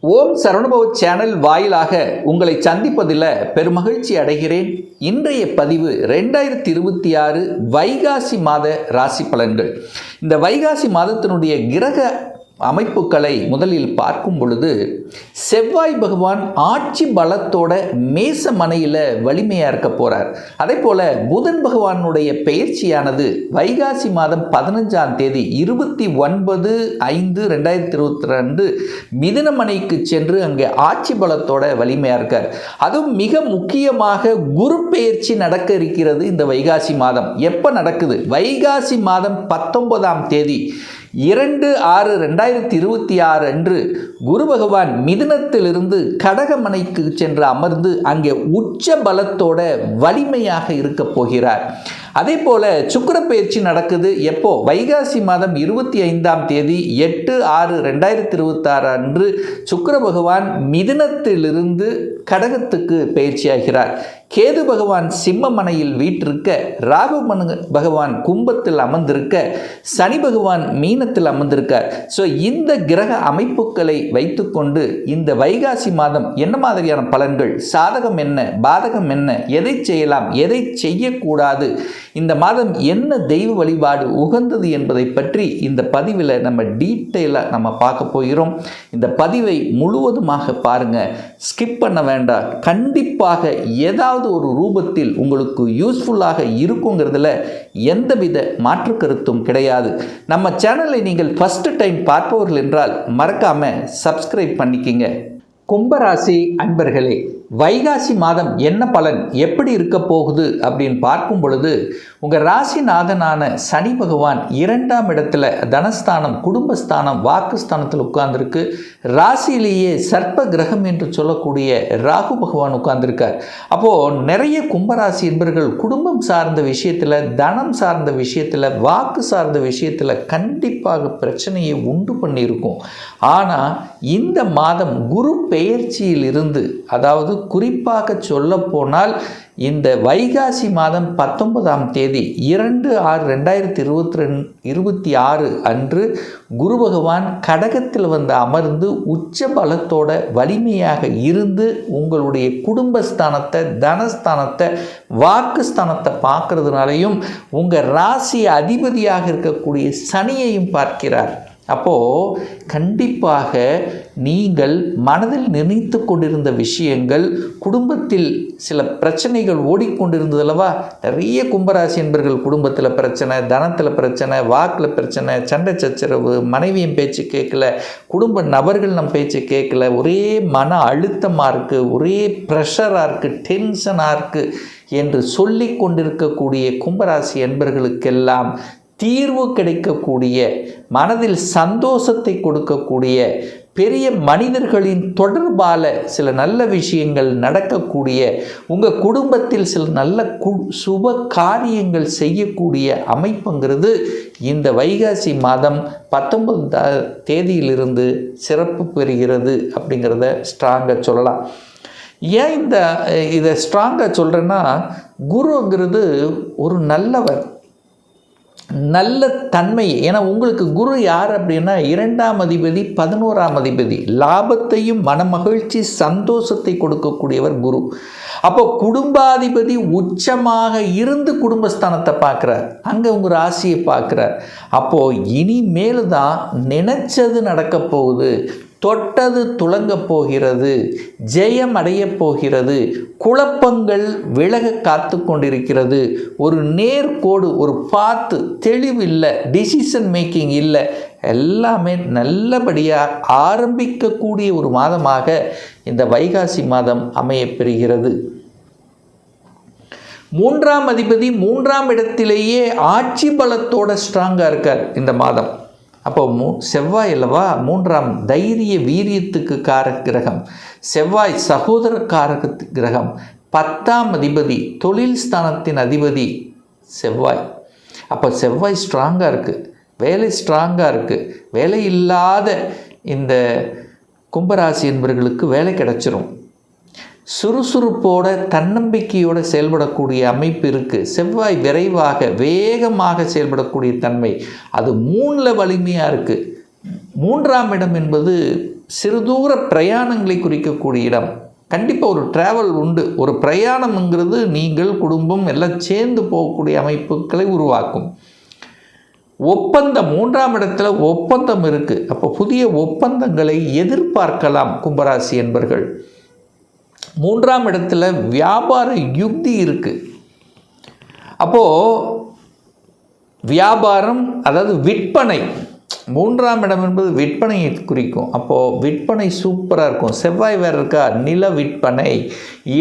ஓம் Saravanabhava channel வாயிலாக உங்களை சந்திப்பதில் பெருமகிழ்ச்சி அடைகிறேன். இன்றைய பதிவு 2026 வைகாசி மாத ராசி பலன்கள். இந்த வைகாசி மாதத்தினுடைய கிரக அமைப்புகளை முதலில் பார்க்கும் பொழுது, செவ்வாய் பகவான் ஆட்சி பலத்தோட மேச மனையில் வலிமையாக இருக்க போகிறார். அதே போல் புதன் பகவானுடைய பெயர்ச்சியானது வைகாசி மாதம் 15ஆம் தேதி 29/5/2022 மிதுன மனைக்கு சென்று அங்கே ஆட்சி பலத்தோட வலிமையாக இருக்கார். அதுவும் மிக முக்கியமாக குரு பெயர்ச்சி நடக்க இருக்கிறது. இந்த வைகாசி மாதம் எப்போ நடக்குது? வைகாசி மாதம் 19ஆம் தேதி 2/6/2026 அன்று குரு பகவான் மிதுனத்திலிருந்து கடகமனைக்கு சென்று அமர்ந்து அங்கே உச்ச பலத்தோட வலிமையாக இருக்க போகிறார். அதே போல சுக்கிர பெயர்ச்சி நடக்குது. எப்போ? வைகாசி மாதம் 25ஆம் தேதி 8/6/2026 அன்று சுக்கிர பகவான் மிதுனத்திலிருந்து கடகத்துக்கு பயிற்சியாகிறார். கேது பகவான் சிம்மமனையில் வீற்றிருக்க, ராகு பகவான் கும்பத்தில் அமர்ந்திருக்க, சனி பகவான் மீனத்தில் அமர்ந்திருக்கார். ஸோ இந்த கிரக அமைப்புகளை வைத்துக்கொண்டு இந்த வைகாசி மாதம் என்ன மாதிரியான பலன்கள், சாதகம் என்ன, பாதகம் என்ன, எதை செய்யலாம், எதை செய்யக்கூடாது, இந்த மாதம் என்ன தெய்வ வழிபாடு உகந்தது என்பதை பற்றி இந்த பதிவில் நம்ம டீட்டெயிலாக நம்ம பார்க்க போகிறோம். இந்த பதிவை முழுவதுமாக பாருங்கள், ஸ்கிப் பண்ண வேண்டாம். கண்டிப்பாக ஏதாவது ஒரு ரூபத்தில் உங்களுக்கு யூஸ்ஃபுல்லாக இருக்குங்கிறதுல எந்தவித மாற்று கருத்தும் கிடையாது. நம்ம சேனலை நீங்கள் ஃபர்ஸ்ட் டைம் பார்ப்பவர்கள் என்றால் மறக்காம சப்ஸ்கிரைப் பண்ணிக்கிங்க. கும்பராசி அன்பர்களே, வைகாசி மாதம் என்ன பலன், எப்படி இருக்க போகுது அப்படின்னு பார்க்கும் பொழுது, உங்கள் ராசிநாதனான சனி பகவான் 2ஆம் இடத்துல தனஸ்தானம், குடும்பஸ்தானம், வாக்குஸ்தானத்தில் உட்கார்ந்துருக்கு. ராசியிலேயே சர்ப்ப கிரகம் என்று சொல்லக்கூடிய ராகு பகவான் உட்கார்ந்துருக்கார். அப்போது நிறைய கும்பராசி என்பர்கள் குடும்பம் சார்ந்த விஷயத்தில், தனம் சார்ந்த விஷயத்தில், வாக்கு சார்ந்த விஷயத்தில் கண்டிப்பாக பிரச்சனையை உண்டு பண்ணியிருக்கும். ஆனால் இந்த மாதம் குரு பெயர்ச்சியில் இருந்து, அதாவது குறிப்பாக சொல்ல போனால் இந்த வைகாசி மாதம் 19ஆம் தேதி 2/6/2026 அன்று குரு பகவான் கடகத்தில் வந்து அமர்ந்து உச்ச பலத்தோட வலிமையாக இருந்து உங்களுடைய குடும்பஸ்தானத்தை, தனஸ்தானத்தை, வாக்குஸ்தானத்தை பார்க்கறதுனாலையும் உங்கள் ராசி அதிபதியாக இருக்கக்கூடிய சனியையும் பார்க்கிறார். அப்போது கண்டிப்பாக நீங்கள் மனதில் நினைத்து கொண்டிருந்த விஷயங்கள், குடும்பத்தில் சில பிரச்சனைகள் ஓடிக்கொண்டிருந்ததல்லவா, நிறைய கும்பராசி என்பர்கள் குடும்பத்தில் பிரச்சனை, தனத்தில் பிரச்சனை, வாக்கில் பிரச்சனை, சண்டை சச்சரவு, மனைவியின் பேச்சு கேட்கல, குடும்ப நபர்கள் நம் பேச்சு கேட்கல, ஒரே மன அழுத்தமாக இருக்குது, ஒரே ப்ரெஷராக இருக்குது, டென்ஷனாக இருக்குது என்று சொல்லி கொண்டிருக்கக்கூடிய கும்பராசி என்பர்களுக்கெல்லாம் தீர்வு கிடைக்கக்கூடிய, மனதில் சந்தோஷத்தை கொடுக்கக்கூடிய, பெரிய மனிதர்களின் தொடர்பால் சில நல்ல விஷயங்கள் நடக்கக்கூடிய, உங்கள் குடும்பத்தில் சில நல்ல சுப காரியங்கள் செய்யக்கூடிய அமைப்புங்கிறது இந்த வைகாசி மாதம் 19ஆம் தேதியிலிருந்து சிறப்பு பெறுகிறது அப்படிங்கிறத ஸ்ட்ராங்காக சொல்லலாம். ஏன் இதை ஸ்ட்ராங்காக சொல்கிறேன்னா, குருங்கிறது ஒரு நல்லவர், நல்ல தன்மை. ஏன்னா உங்களுக்கு குரு யார் அப்படின்னா 2ஆம் அதிபதி, 11ஆம் அதிபதி, லாபத்தையும் மனமகிழ்ச்சி சந்தோஷத்தை கொடுக்கக்கூடியவர் குரு. அப்போ குடும்பாதிபதி உச்சமாக இருந்து குடும்பஸ்தானத்தை பார்க்குறார், அங்கே உங்கள் ராசியை பார்க்குறார். அப்போது இனிமேல் தான் நினைச்சது நடக்க போகுது, தொட்டது துலங்க போகிறது, ஜெயம் அடைய போகிறது, குழப்பங்கள் விலக காத்து கொண்டிருக்கிறது, ஒரு நேர்கோடு, ஒரு பாத்து தெளிவில்லை, டிசிஷன் மேக்கிங் இல்லை, எல்லாமே நல்லபடியாக ஆரம்பிக்கக்கூடிய ஒரு மாதமாக இந்த வைகாசி மாதம் அமையப்பெறுகிறது. 3ஆம் அதிபதி 3ஆம் இடத்திலேயே ஆட்சி பலத்தோட ஸ்ட்ராங்காக இருக்கார் இந்த மாதம். அப்போ செவ்வாய் அல்லவா 3ஆம் தைரிய வீரியத்துக்கு காரக கிரகம், செவ்வாய் சகோதர காரக கிரகம், 10ஆம் அதிபதி, தொழில் ஸ்தானத்தின் அதிபதி செவ்வாய். அப்போ செவ்வாய் ஸ்ட்ராங்காக இருக்குது, வேலை ஸ்ட்ராங்காக இருக்குது. வேலை இல்லாத இந்த கும்பராசி என்பவர்களுக்கு வேலை கிடைச்சிரும். சுறுசுறுப்போட தன்னம்பிக்கையோடு செயல்படக்கூடிய அமைப்பு இருக்குது. செவ்வாய் விரைவாக வேகமாக செயல்படக்கூடிய தன்மை, அது 3ல் வலிமையாக இருக்குது. மூன்றாம் இடம் என்பது சிறுதூர பிரயாணங்களை குறிக்கக்கூடிய இடம். கண்டிப்பாக ஒரு ட்ராவல் உண்டு. ஒரு பிரயாணம்ங்கிறது நீங்கள் குடும்பம் எல்லாம் சேர்ந்து போகக்கூடிய அமைப்புகளை உருவாக்கும். ஒப்பந்தம், மூன்றாம் இடத்துல ஒப்பந்தம் இருக்குது. அப்போ புதிய ஒப்பந்தங்களை எதிர்பார்க்கலாம் கும்பராசி என்பர்கள். மூன்றாம் இடத்துல வியாபார யுக்தி இருக்குது. அப்போது வியாபாரம், அதாவது விற்பனை, மூன்றாம் இடம் என்பது விற்பனையை குறிக்கும். அப்போது விற்பனை சூப்பராக இருக்கும். செவ்வாய் வேறு இருக்கா, நில விற்பனை,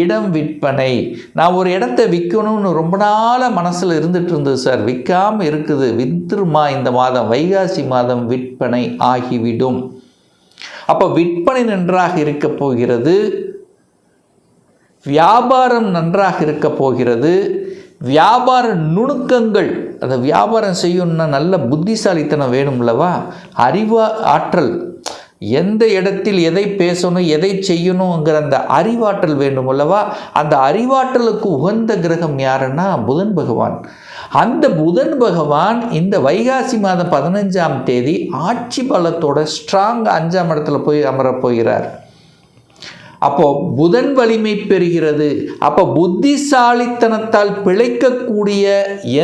இடம் விற்பனை. நான் ஒரு இடத்த விற்கணும்னு ரொம்ப நாளாக மனசில் இருந்துகிட்டு இருந்தது சார், விற்காமல் இருக்குது, விற்றுருமா இந்த மாதம், வைகாசி மாதம் விற்பனை ஆகிவிடும். அப்போ விற்பனை நன்றாக இருக்க போகிறது, வியாபாரம் நன்றாக இருக்க போகிறது. வியாபார நுணுக்கங்கள், அதை வியாபாரம் செய்யணும்னா நல்ல புத்திசாலித்தனம் வேணும்லவா, ஆற்றல், எந்த இடத்தில் எதை பேசணும் எதை செய்யணுங்கிற அந்த அறிவாற்றல் வேண்டும் அல்லவா. அந்த அறிவாற்றலுக்கு உகந்த கிரகம் யாருன்னா புதன் பகவான். அந்த புதன் பகவான் இந்த வைகாசி மாதம் 15ஆம் தேதி ஆட்சி பலத்தோட ஸ்ட்ராங் 5ஆம் இடத்துல போய் அமரப் போகிறார். அப்போ புதன் வலிமை பெறுகிறது. அப்போ புத்திசாலித்தனத்தால் பிழைக்கக்கூடிய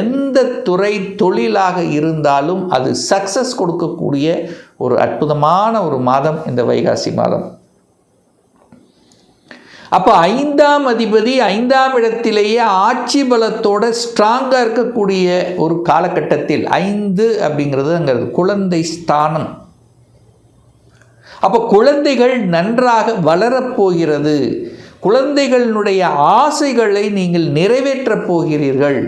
எந்த துறை தொழிலாக இருந்தாலும் அது சக்சஸ் கொடுக்கக்கூடிய ஒரு அற்புதமான ஒரு மாதம் இந்த வைகாசி மாதம். அப்போ 5ஆம் அதிபதி 5ஆம் இடத்திலேயே ஆட்சி பலத்தோட ஸ்ட்ராங்காக இருக்கக்கூடிய ஒரு காலகட்டத்தில் 5 அப்படிங்கிறது அங்கே குழந்தை ஸ்தானம். அப்போ குழந்தைகள் நன்றாக வளரப்போகிறது. குழந்தைகளுடைய ஆசைகளை நீங்கள் நிறைவேற்றப் போகிறீர்கள்.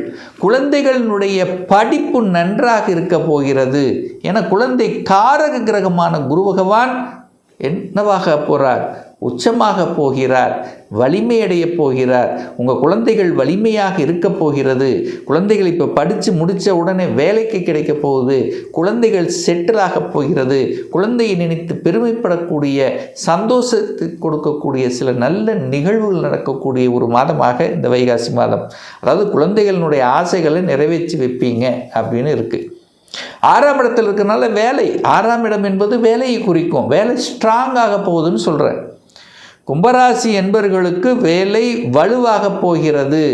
குழந்தைகளுடைய படிப்பு நன்றாக இருக்க போகிறது. என குழந்தை காரக கிரகமான குரு பகவான் என்னவாக போகிறார், உச்சமாக போகிறார், வலிமையடைய போகிறார். உங்கள் குழந்தைகள் வலிமையாக இருக்க போகிறது. குழந்தைகள் இப்போ படித்து முடித்த உடனே வேலைக்கு கிடைக்க போகுது. குழந்தைகள் செட்டிலாக போகிறது. குழந்தையை நினைத்து பெருமைப்படக்கூடிய, சந்தோஷத்தை கொடுக்கக்கூடிய சில நல்ல நிகழ்வுகள் நடக்கக்கூடிய ஒரு மாதமாக இந்த வைகாசி மாதம். அதாவது குழந்தைகளினுடைய ஆசைகளை நிறைவேற்றி வைப்பீங்க அப்படின்னு இருக்குது. 6ஆம் இடத்தில் இருக்கிறனால வேலை, 6ஆம் இடம் என்பது வேலையை குறிக்கும். வேலை ஸ்ட்ராங்காக போகுதுன்னு சொல்கிறேன். கும்பராசி என்பவர்களுக்கு வேலை வலுவாக போகிறது,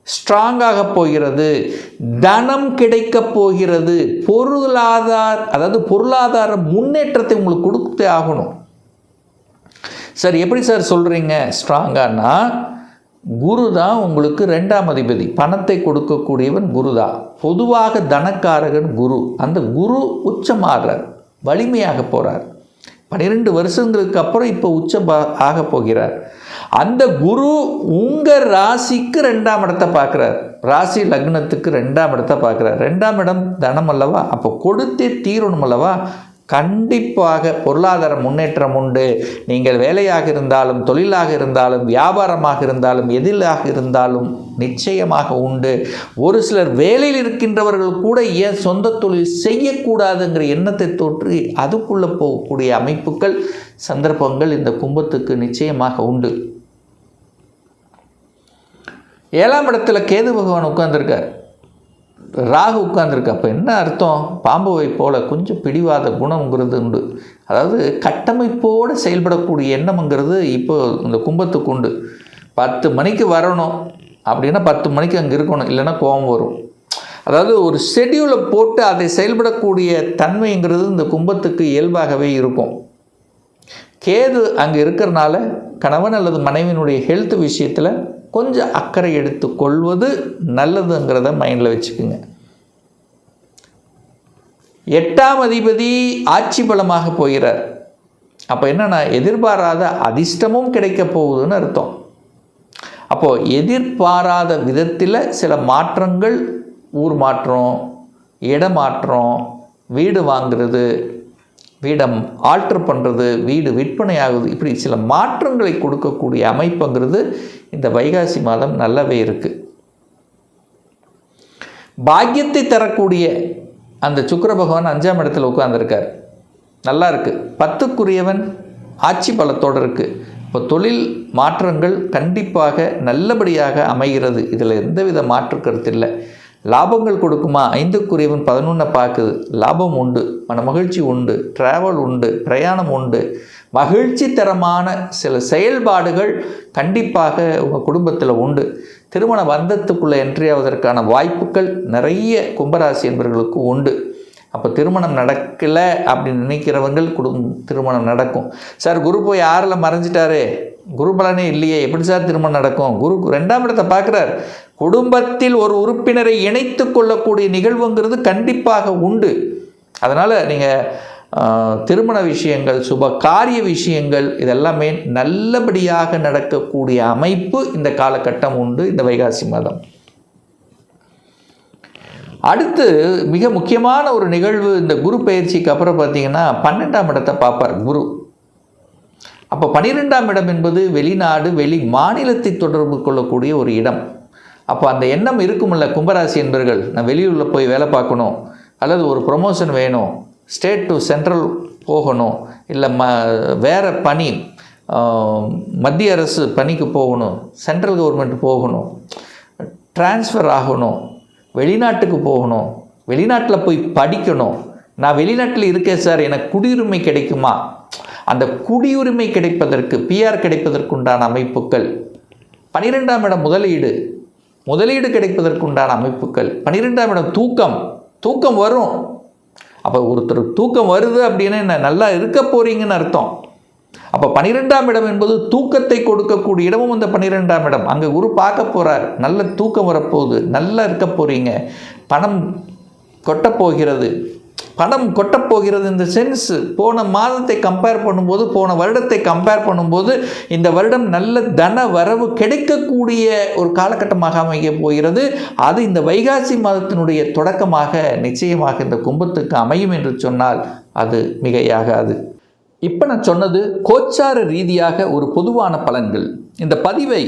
ஸ்ட்ராங்காக போகிறது, தனம் கிடைக்கப் போகிறது. பொருளாதார முன்னேற்றத்தை உங்களுக்கு கொடுத்தே ஆகணும். சார் எப்படி சார் சொல்கிறீங்க ஸ்ட்ராங்கானா, குரு தான் உங்களுக்கு 2ஆம் அதிபதி, பணத்தை கொடுக்கக்கூடியவன் குரு தான். பொதுவாக தனக்காரகன் குரு. அந்த குரு உச்சமாகிறார், வலிமையாக போகிறார். 12 வருஷங்களுக்கு அப்புறம் இப்போ ஆக போகிறார். அந்த குரு உங்கள் ராசிக்கு 2ஆம் இடத்தை பார்க்குறார். ராசி லக்னத்துக்கு 2ஆம் இடத்தை பார்க்குறார். 2ஆம் இடம் தனம் அல்லவா, அப்போ கொடுத்தே தீரணும் அல்லவா. கண்டிப்பாக பொருளாதார முன்னேற்றம் உண்டு. நீங்கள் வேலையாக இருந்தாலும், தொழிலாக இருந்தாலும், வியாபாரமாக இருந்தாலும், எதிலாக இருந்தாலும் நிச்சயமாக உண்டு. ஒரு சிலர் வேலையில் இருக்கின்றவர்கள் கூட ஏன் சொந்த தொழில் செய்யக்கூடாதுங்கிற எண்ணத்தை தோற்றி அதுக்குள்ளே போகக்கூடிய அமைப்புகள், சந்தர்ப்பங்கள் இந்த கும்பத்துக்கு நிச்சயமாக உண்டு. 7ஆம் இடத்துல கேது பகவான் உட்கார்ந்துருக்கார், ராகு உட்கார்ந்துருக்கு. அப்போ என்ன அர்த்தம், பாம்புவை போல கொஞ்சம் பிடிவாத குணம்ங்கிறது உண்டு. அதாவது கட்டமைப்போடு செயல்படக்கூடிய எண்ணம்ங்கிறது இப்போ இந்த கும்பத்துக்கு உண்டு. 10 மணிக்கு வரணும் அப்படின்னா 10 மணிக்கு அங்கே இருக்கணும், இல்லைன்னா கோபம் வரும். அதாவது ஒரு ஷெட்யூலை போட்டு அதை செயல்படக்கூடிய தன்மைங்கிறது இந்த கும்பத்துக்கு இயல்பாகவே இருக்கும். கேது அங்கே இருக்கிறனால கணவன் அல்லது மனைவியினுடைய ஹெல்த் விஷயத்தில் கொஞ்சம் அக்கறை எடுத்து கொள்வது நல்லதுங்கிறத மைண்டில் வச்சுக்குங்க. 8ஆம் அதிபதி ஆட்சி பலமாக போகிறார். அப்போ என்னன்னா எதிர்பாராத அதிர்ஷ்டமும் கிடைக்க போகுதுன்னு அர்த்தம். அப்போது எதிர்பாராத விதத்தில் சில மாற்றங்கள், ஊர் மாற்றம், இடமாற்றம், வீடு வாங்கிறது, வீடை ஆல்ட்ரு பண்ணுறது, வீடு விற்பனை ஆகுது, இப்படி சில மாற்றங்களை கொடுக்கக்கூடிய அமைப்புங்கிறது இந்த வைகாசி மாதம் நல்லாவே இருக்குது. பாக்கியத்தை தரக்கூடிய அந்த சுக்கிர பகவான் 5ஆம் இடத்துல உட்கார்ந்துருக்கார், நல்லா இருக்குது. 10க்குரியவன் ஆட்சி பலத்தோடு இருக்குது. இப்போ தொழில் மாற்றங்கள் கண்டிப்பாக நல்லபடியாக அமைகிறது. இதில் எந்தவித மாற்று கருத்து இல்லை. லாபங்கள் கொடுக்குமா? 5க்குரியவன் 11 பார்க்குது. லாபம் உண்டு, மன மகிழ்ச்சி உண்டு, ட்ராவல் உண்டு, பிரயாணம் உண்டு, மகிழ்ச்சி தரமான சில செயல்பாடுகள் கண்டிப்பாக உங்கள் குடும்பத்தில் உண்டு. திருமண பந்தத்துக்குள்ளே என்ட்ரி ஆவதற்கான வாய்ப்புகள் நிறைய கும்பராசி என்பவர்களுக்கு உண்டு. அப்போ திருமணம் நடக்கலை அப்படின்னு நினைக்கிறவங்கள் திருமணம் நடக்கும். சார் குரு போய் 6ல் மறைஞ்சிட்டாரு, குரு பலனே இல்லையே, எப்படி சார் திருமணம் நடக்கும்? குரு 2ஆம் இடத்தை பார்க்குறார். குடும்பத்தில் ஒரு உறுப்பினரை இணைத்து கொள்ளக்கூடிய நிகழ்வுங்கிறது கண்டிப்பாக உண்டு. அதனால் நீங்கள் திருமண விஷயங்கள், சுப காரிய விஷயங்கள் இதெல்லாமே நல்லபடியாக நடக்கக்கூடிய அமைப்பு இந்த காலகட்டம் உண்டு, இந்த வைகாசி மாதம். அடுத்து மிக முக்கியமான ஒரு நிகழ்வு, இந்த குரு பயிற்சிக்கு அப்புறம் பார்த்தீங்கன்னா 12ஆம் இடத்தை பார்ப்பார் குரு. அப்போ 12ஆம் இடம் என்பது வெளிநாடு, வெளி மாநிலத்தை தொடர்பு கொள்ளக்கூடிய ஒரு இடம். அப்போ அந்த எண்ணம் இருக்குமில்ல கும்பராசி என்பவர்கள், நான் வெளியூரில் போய் வேலை பார்க்கணும், அல்லது ஒரு ப்ரொமோஷன் வேணும், ஸ்டேட் டு சென்ட்ரல் போகணும், இல்லை வேறு பணி, மத்திய அரசு பணிக்கு போகணும், சென்ட்ரல் கவர்மெண்ட் போகணும், ட்ரான்ஸ்ஃபர் ஆகணும், வெளிநாட்டுக்கு போகணும், வெளிநாட்டில் போய் படிக்கணும், நான் வெளிநாட்டில் இருக்கேன் சார், எனக்கு குடியுரிமை கிடைக்குமா? அந்த குடியுரிமை கிடைப்பதற்கு, பிஆர் கிடைப்பதற்குண்டான அமைப்புகள். 12ஆம் இடம் முதலீடு கிடைப்பதற்குண்டான அமைப்புகள். 12ஆம் இடம் தூக்கம் வரும். அப்போ ஒருத்தர் தூக்கம் வருது அப்படின்னா என்ன, நல்லா இருக்க போகிறீங்கன்னு அர்த்தம். அப்போ 12ஆம் இடம் என்பது தூக்கத்தை கொடுக்கக்கூடிய இடமும் இந்த 12ஆம் இடம். அங்கே குரு பார்க்க போகிறார், நல்ல தூக்கம் வரப்போகுது, நல்லா இருக்க போகிறீங்க, பணம் கொட்டப்போகிறது. இந்த சென்ஸ் போன மாதத்தை கம்பேர் பண்ணும்போது, போன வருடத்தை கம்பேர் பண்ணும்போது இந்த வருடம் நல்ல தன வரவு கிடைக்கக்கூடிய ஒரு காலகட்டமாக அமைய போகிறது. அது இந்த வைகாசி மாதத்தினுடைய தொடக்கமாக நிச்சயமாக இந்த கும்பத்துக்கு அமையும் என்று சொன்னால் அது மிகையாகாது. இப்போ நான் சொன்னது கோச்சார ரீதியாக ஒரு பொதுவான பலன்கள். இந்த பதிவை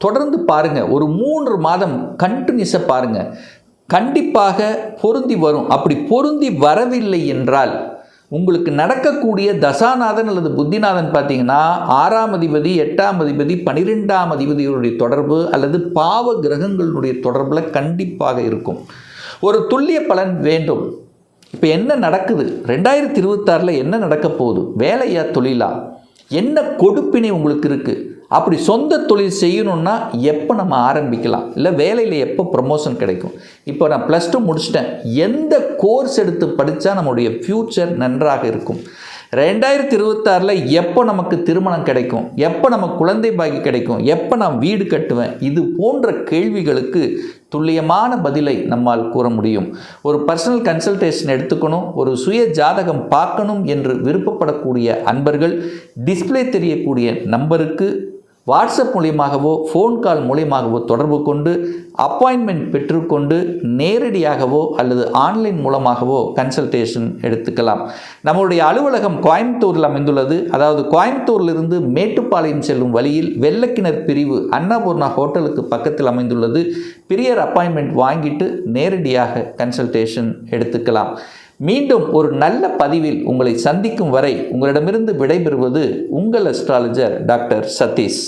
தொடர்ந்து பாருங்கள், ஒரு 3 மாதம் கண்டினியூஸாக பாருங்கள், கண்டிப்பாக பொருந்தி வரும். அப்படி பொருந்தி வரவில்லை என்றால் உங்களுக்கு நடக்கக்கூடிய தசாநாதன் அல்லது புத்திநாதன் பார்த்தீங்கன்னா 6ஆம் அதிபதி, 8ஆம் அதிபதி, 12ஆம் அதிபதியுடைய தொடர்பு அல்லது பாவ கிரகங்களுடைய தொடர்பில் கண்டிப்பாக இருக்கும். ஒரு துல்லிய பலன் வேண்டும். இப்போ என்ன நடக்குது, 2026 என்ன நடக்க போகுது, வேலையா தொழிலா, என்ன கொடுப்பினை உங்களுக்கு இருக்குது, அப்படி சொந்த தொழில் செய்யணுன்னா எப்போ நம்ம ஆரம்பிக்கலாம், இல்லை வேலையில் எப்போ ப்ரமோஷன் கிடைக்கும், இப்போ நான் +2 முடிச்சிட்டேன், எந்த கோர்ஸ் எடுத்து படித்தா நம்முடைய ஃப்யூச்சர் நன்றாக இருக்கும், 2026 எப்போ நமக்கு திருமணம் கிடைக்கும், எப்போ நம்ம குழந்தை பாக்கி கிடைக்கும், எப்போ நான் வீடு கட்டுவேன், இது போன்ற கேள்விகளுக்கு துல்லியமான பதிலை நம்மால் கூற முடியும். ஒரு பர்சனல் கன்சல்டேஷன் எடுத்துக்கணும், ஒரு சுய ஜாதகம் பார்க்கணும் என்று விருப்பப்படக்கூடிய அன்பர்கள் டிஸ்பிளே தெரியக்கூடிய நம்பருக்கு வாட்ஸ்அப் மூலியமாகவோ ஃபோன் கால் மூலியமாகவோ தொடர்பு கொண்டு அப்பாயின்மெண்ட் பெற்றுக்கொண்டு நேரடியாகவோ அல்லது ஆன்லைன் மூலமாகவோ கன்சல்டேஷன் எடுத்துக்கலாம். நம்முடைய அலுவலகம் கோயம்புத்தூரில் அமைந்துள்ளது. அதாவது கோயம்புத்தூரிலிருந்து மேட்டுப்பாளையம் செல்லும் வழியில் வெள்ளக்கிணர் பிரிவு அன்னபூர்ணா ஹோட்டலுக்கு பக்கத்தில் அமைந்துள்ளது. பிரியர் அப்பாயின்மெண்ட் வாங்கிட்டு நேரடியாக கன்சல்டேஷன் எடுத்துக்கலாம். மீண்டும் ஒரு நல்ல பதிவில் உங்களை சந்திக்கும் வரை உங்களிடமிருந்து விடைபெறுவது உங்கள் அஸ்ட்ராலஜர் டாக்டர் சதீஷ்.